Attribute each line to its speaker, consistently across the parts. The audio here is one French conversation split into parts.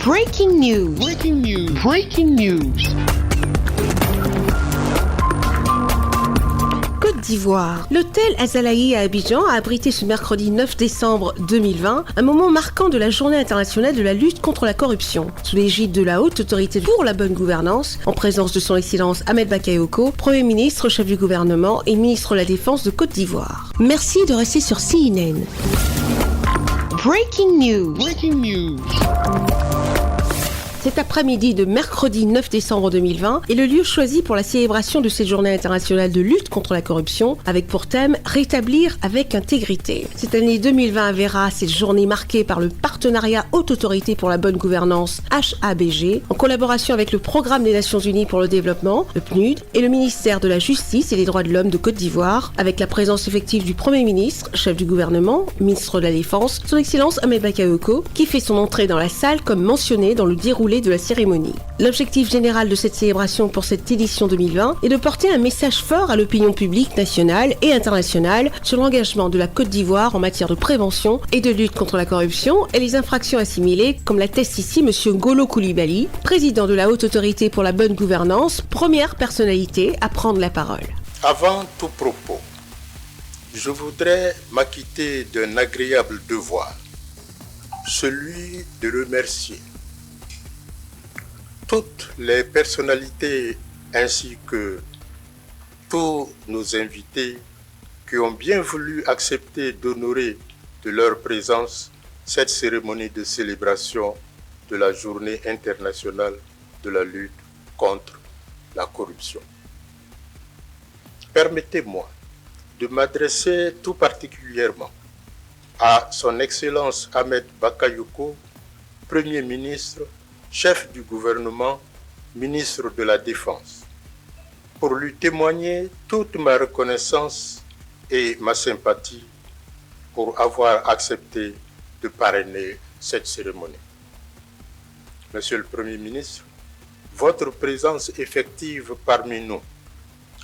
Speaker 1: Breaking news. Breaking news. Breaking news. Côte d'Ivoire. L'hôtel Azalaï à Abidjan a abrité ce mercredi 9 décembre 2020 un moment marquant de la Journée internationale de la lutte contre la corruption, sous l'égide de la Haute Autorité pour la bonne gouvernance, en présence de son Excellence Ahmed Bakayoko, Premier ministre, chef du gouvernement et ministre de la Défense de Côte d'Ivoire. Merci de rester sur CNN. Breaking news. Breaking news. Cet après-midi de mercredi 9 décembre 2020 est le lieu choisi pour la célébration de cette journée internationale de lutte contre la corruption, avec pour thème « Rétablir avec intégrité ». Cette année 2020 verra cette journée marquée par le partenariat Haute Autorité pour la bonne gouvernance HABG, en collaboration avec le Programme des Nations Unies pour le développement, le PNUD, et le ministère de la Justice et des Droits de l'Homme de Côte d'Ivoire, avec la présence effective du Premier ministre, chef du gouvernement, ministre de la Défense, son Excellence Ahmed Bakayoko, qui fait son entrée dans la salle comme mentionné dans le déroulé de la cérémonie. L'objectif général de cette célébration pour cette édition 2020 est de porter un message fort à l'opinion publique nationale et internationale sur l'engagement de la Côte d'Ivoire en matière de prévention et de lutte contre la corruption et les infractions assimilées, comme l'atteste ici M. Ngolo Coulibaly, président de la Haute Autorité pour la bonne gouvernance, première personnalité à prendre la parole.
Speaker 2: Avant tout propos, je voudrais m'acquitter d'un agréable devoir, celui de remercier toutes les personnalités ainsi que tous nos invités qui ont bien voulu accepter d'honorer de leur présence cette cérémonie de célébration de la Journée internationale de la lutte contre la corruption. Permettez-moi de m'adresser tout particulièrement à son Excellence Ahmed Bakayoko, Premier ministre, chef du gouvernement, ministre de la Défense, pour lui témoigner toute ma reconnaissance et ma sympathie pour avoir accepté de parrainer cette cérémonie. Monsieur le Premier ministre, votre présence effective parmi nous,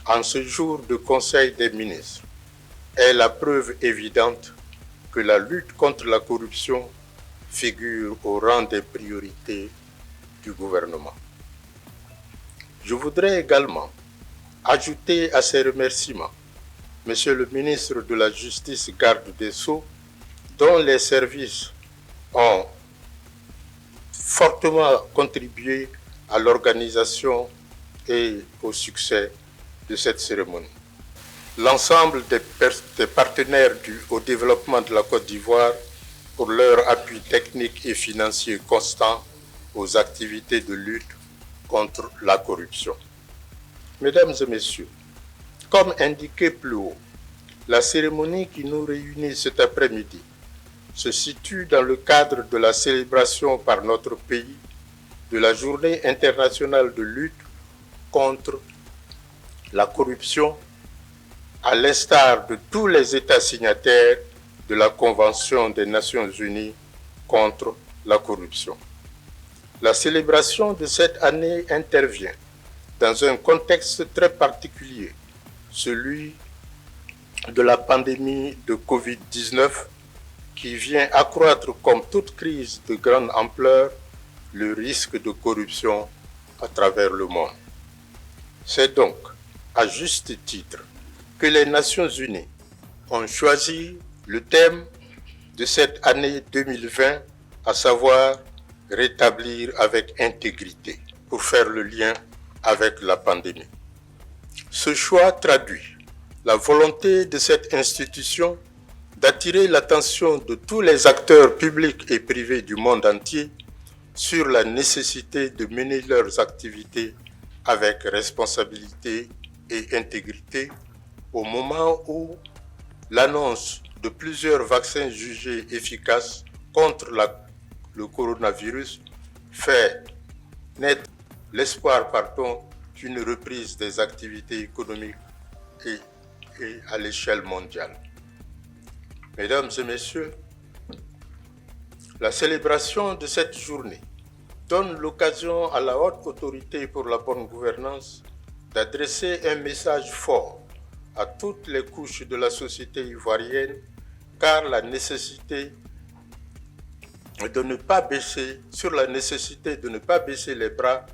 Speaker 2: en ce jour de Conseil des ministres, est la preuve évidente que la lutte contre la corruption figure au rang des priorités du gouvernement. Je voudrais également ajouter à ces remerciements Monsieur le ministre de la Justice, garde des Sceaux, dont les services ont fortement contribué à l'organisation et au succès de cette cérémonie. L'ensemble des partenaires au développement de la Côte d'Ivoire pour leur appui technique et financier constant aux activités de lutte contre la corruption. Mesdames et messieurs, comme indiqué plus haut, la cérémonie qui nous réunit cet après-midi se situe dans le cadre de la célébration par notre pays de la Journée internationale de lutte contre la corruption, à l'instar de tous les États signataires de la Convention des Nations Unies contre la corruption. La célébration de cette année intervient dans un contexte très particulier, celui de la pandémie de Covid-19, qui vient accroître, comme toute crise de grande ampleur, le risque de corruption à travers le monde. C'est donc, à juste titre, que les Nations Unies ont choisi le thème de cette année 2020, à savoir rétablir avec intégrité, pour faire le lien avec la pandémie. Ce choix traduit la volonté de cette institution d'attirer l'attention de tous les acteurs publics et privés du monde entier sur la nécessité de mener leurs activités avec responsabilité et intégrité au moment où l'annonce de plusieurs vaccins jugés efficaces contre le coronavirus fait naître l'espoir, d'une reprise des activités économiques et à l'échelle mondiale. Mesdames et messieurs, la célébration de cette journée donne l'occasion à la Haute Autorité pour la bonne gouvernance d'adresser un message fort à toutes les couches de la société ivoirienne car la nécessité de ne pas baisser, sur la nécessité de ne pas baisser les bras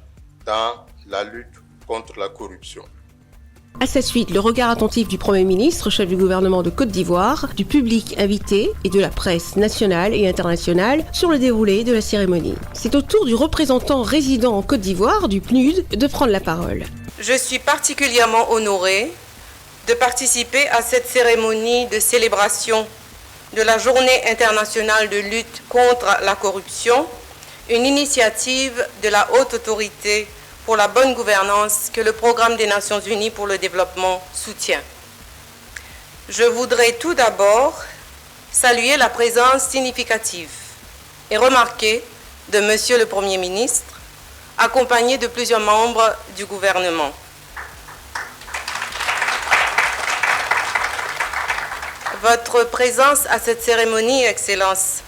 Speaker 2: dans la lutte contre la corruption.
Speaker 1: À sa suite, le regard attentif du Premier ministre, chef du gouvernement de Côte d'Ivoire, du public invité et de la presse nationale et internationale sur le déroulé de la cérémonie. C'est au tour du représentant résident en Côte d'Ivoire, du PNUD, de prendre la parole.
Speaker 3: Je suis particulièrement honorée de participer à cette cérémonie de célébration de la Journée internationale de lutte contre la corruption, une initiative de la Haute Autorité pour la bonne gouvernance que le Programme des Nations Unies pour le développement soutient. Je voudrais tout d'abord saluer la présence significative et remarquée de Monsieur le Premier ministre, accompagné de plusieurs membres du gouvernement. Votre présence à cette cérémonie, Excellence,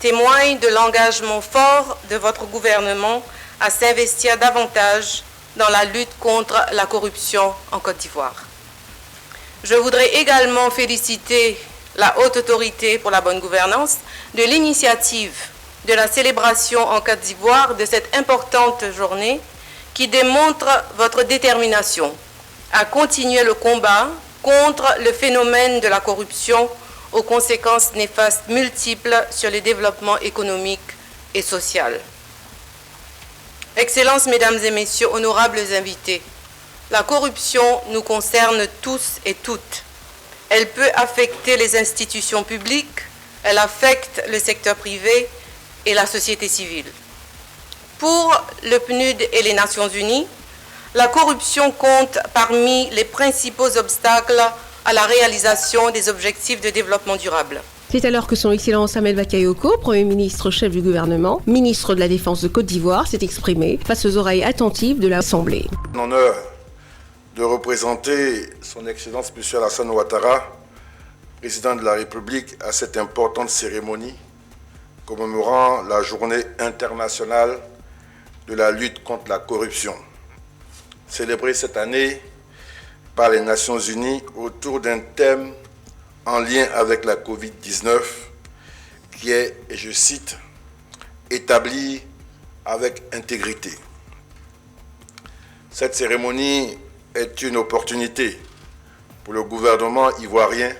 Speaker 3: témoigne de l'engagement fort de votre gouvernement à s'investir davantage dans la lutte contre la corruption en Côte d'Ivoire. Je voudrais également féliciter la Haute Autorité pour la bonne gouvernance de l'initiative de la célébration en Côte d'Ivoire de cette importante journée qui démontre votre détermination à continuer le combat contre le phénomène de la corruption aux conséquences néfastes multiples sur le développement économique et social. Excellences, Mesdames et Messieurs, honorables invités, la corruption nous concerne tous et toutes. Elle peut affecter les institutions publiques, elle affecte le secteur privé et la société civile. Pour le PNUD et les Nations Unies, la corruption compte parmi les principaux obstacles à la réalisation des objectifs de développement durable.
Speaker 1: C'est alors que son Excellence Ahmed Bakayoko, Premier ministre chef du gouvernement, ministre de la Défense de Côte d'Ivoire, s'est exprimé face aux oreilles attentives de l'Assemblée.
Speaker 4: En honneur de représenter son Excellence M. Alassane Ouattara, président de la République, à cette importante cérémonie commémorant la Journée internationale de la lutte contre la corruption, célébrée cette année par les Nations Unies autour d'un thème en lien avec la Covid-19 qui est, et je cite, « établi avec intégrité ». Cette cérémonie est une opportunité pour le gouvernement ivoirien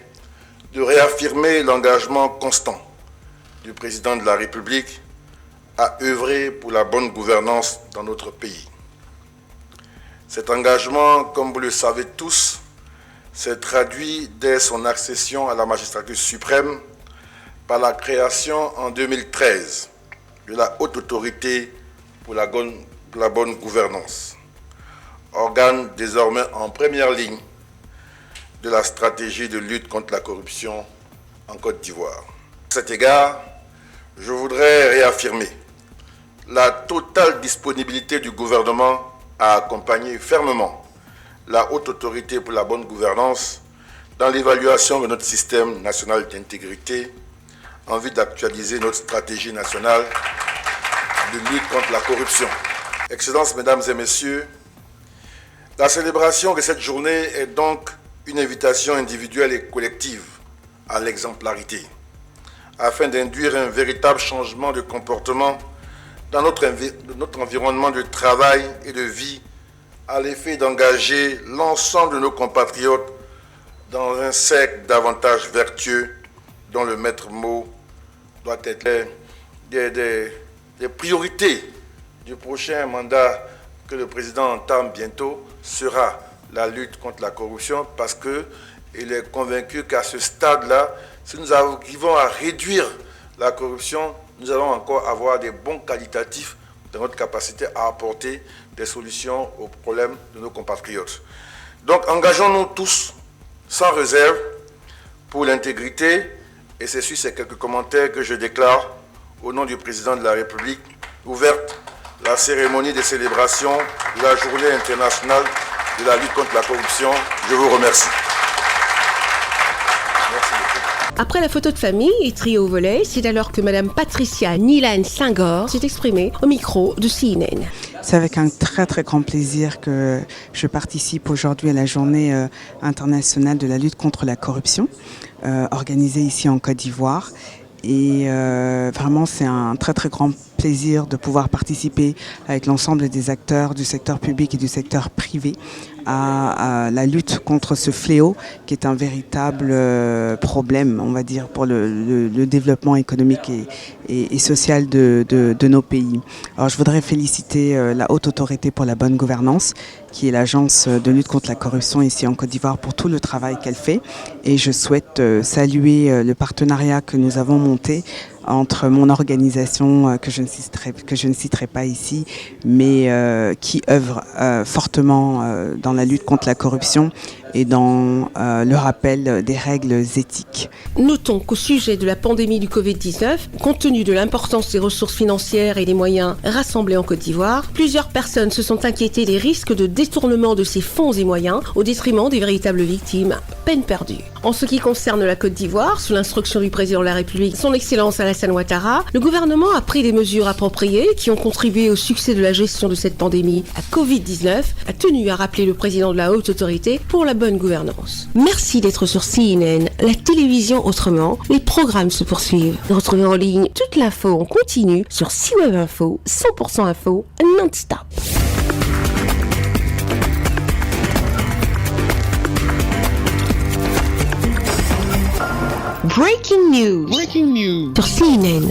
Speaker 4: de réaffirmer l'engagement constant du président de la République à œuvrer pour la bonne gouvernance dans notre pays. Cet engagement, comme vous le savez tous, s'est traduit dès son accession à la magistrature suprême par la création en 2013 de la Haute Autorité pour la bonne gouvernance, organe désormais en première ligne de la stratégie de lutte contre la corruption en Côte d'Ivoire. À cet égard, je voudrais réaffirmer la totale disponibilité du gouvernement à accompagner fermement la Haute Autorité pour la bonne gouvernance dans l'évaluation de notre système national d'intégrité en vue d'actualiser notre stratégie nationale de lutte contre la corruption. Excellences, Mesdames et Messieurs, la célébration de cette journée est donc une invitation individuelle et collective à l'exemplarité, afin d'induire un véritable changement de comportement dans notre environnement de travail et de vie, à l'effet d'engager l'ensemble de nos compatriotes dans un cercle davantage vertueux dont le maître mot doit être des priorités du prochain mandat que le président entame bientôt sera la lutte contre la corruption, parce qu'il est convaincu qu'à ce stade-là, si nous arrivons à réduire la corruption, nous allons encore avoir des bons qualitatifs dans notre capacité à apporter des solutions aux problèmes de nos compatriotes. Donc engageons-nous tous sans réserve pour l'intégrité, et c'est sur ces quelques commentaires que je déclare au nom du président de la République ouverte la cérémonie de célébration de la Journée internationale de la lutte contre la corruption. Je vous remercie. Merci beaucoup.
Speaker 1: Après la photo de famille et trio au volet, c'est alors que Madame Patricia Nilan Senghor s'est exprimée au micro de CNN.
Speaker 5: C'est avec un très très grand plaisir que je participe aujourd'hui à la journée internationale de la lutte contre la corruption, organisée ici en Côte d'Ivoire. Et vraiment, c'est un très très grand plaisir de pouvoir participer avec l'ensemble des acteurs du secteur public et du secteur privé à la lutte contre ce fléau qui est un véritable problème, on va dire, pour le développement économique et social de nos pays. Alors, je voudrais féliciter la Haute Autorité pour la bonne gouvernance, qui est l'agence de lutte contre la corruption ici en Côte d'Ivoire, pour tout le travail qu'elle fait. Et je souhaite saluer le partenariat que nous avons monté entre mon organisation, que je ne citerai pas ici, mais qui œuvre fortement dans la lutte contre la corruption et dans le rappel des règles éthiques.
Speaker 1: Notons qu'au sujet de la pandémie du Covid-19, compte tenu de l'importance des ressources financières et des moyens rassemblés en Côte d'Ivoire, plusieurs personnes se sont inquiétées des risques de détournement de ces fonds et moyens au détriment des véritables victimes. Peine perdue. En ce qui concerne la Côte d'Ivoire, sous l'instruction du président de la République, son Excellence Alassane Ouattara, le gouvernement a pris des mesures appropriées qui ont contribué au succès de la gestion de cette pandémie à Covid-19, a tenu à rappeler le président de la Haute Autorité pour la bonne gouvernance. Merci d'être sur CNN, la télévision autrement. Les programmes se poursuivent. Retrouvez en ligne toute l'info en continu sur CWeb Info, 100% info, non-stop. Breaking news sur CNN.